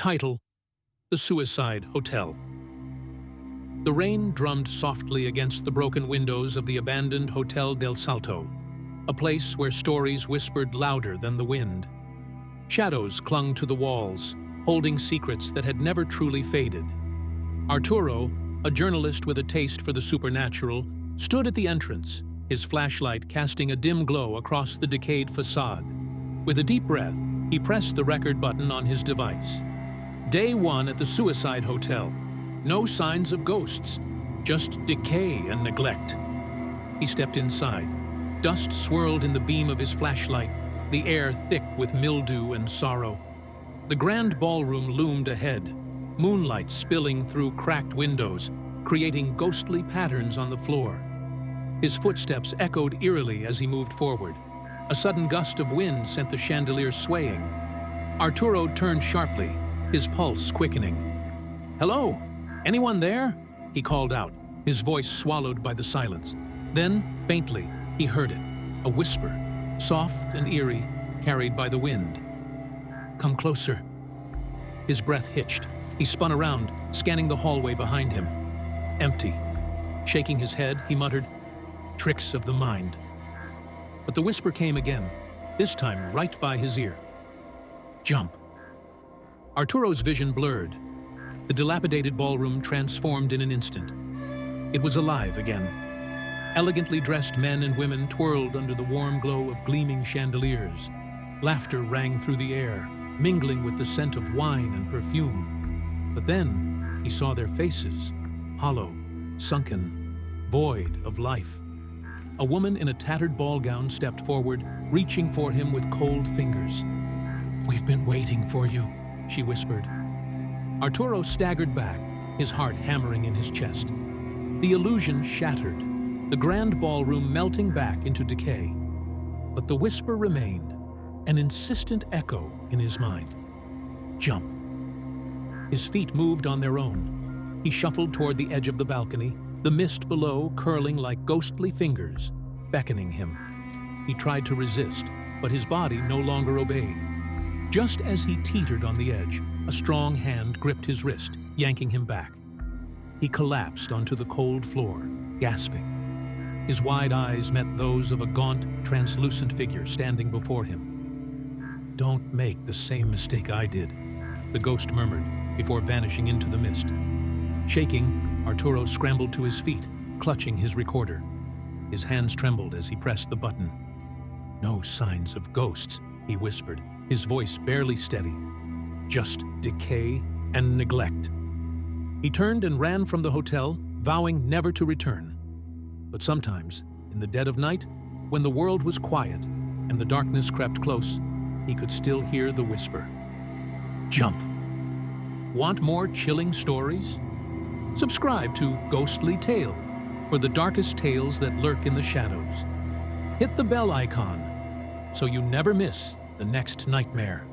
Title: The Suicide Hotel. The rain drummed softly against the broken windows of the abandoned Hotel Del Salto, a place where stories whispered louder than the wind. Shadows clung to the walls, holding secrets that had never truly faded. Arturo, a journalist with a taste for the supernatural, stood at the entrance, his flashlight casting a dim glow across the decayed facade. With a deep breath, he pressed the record button on his device. Day 1 at the Suicide Hotel. No signs of ghosts, just decay and neglect. He stepped inside. Dust swirled in the beam of his flashlight, the air thick with mildew and sorrow. The grand ballroom loomed ahead, moonlight spilling through cracked windows, creating ghostly patterns on the floor. His footsteps echoed eerily as he moved forward. A sudden gust of wind sent the chandelier swaying. Arturo turned sharply, his pulse quickening. "Hello? Anyone there?" he called out, his voice swallowed by the silence. Then, faintly, he heard it, a whisper, soft and eerie, carried by the wind. "Come closer." His breath hitched. He spun around, scanning the hallway behind him. Empty. Shaking his head, he muttered, "Tricks of the mind." But the whisper came again, this time right by his ear. "Jump." Arturo's vision blurred. The dilapidated ballroom transformed in an instant. It was alive again. Elegantly dressed men and women twirled under the warm glow of gleaming chandeliers. Laughter rang through the air, mingling with the scent of wine and perfume. But then he saw their faces, hollow, sunken, void of life. A woman in a tattered ball gown stepped forward, reaching for him with cold fingers. "We've been waiting for you," she whispered. Arturo staggered back, his heart hammering in his chest. The illusion shattered, the grand ballroom melting back into decay. But the whisper remained, an insistent echo in his mind. "Jump." His feet moved on their own. He shuffled toward the edge of the balcony, the mist below curling like ghostly fingers, beckoning him. He tried to resist, but his body no longer obeyed. Just as he teetered on the edge, a strong hand gripped his wrist, yanking him back. He collapsed onto the cold floor, gasping. His wide eyes met those of a gaunt, translucent figure standing before him. "Don't make the same mistake I did," the ghost murmured before vanishing into the mist. Shaking, Arturo scrambled to his feet, clutching his recorder. His hands trembled as he pressed the button. "No signs of ghosts," he whispered, his voice barely steady. "Just decay and neglect." He turned and ran from the hotel, vowing never to return. But sometimes, in the dead of night, when the world was quiet and the darkness crept close, he could still hear the whisper. "Jump." Want more chilling stories? Subscribe to Ghostly Tale for the darkest tales that lurk in the shadows. Hit the bell icon so you never miss the next nightmare.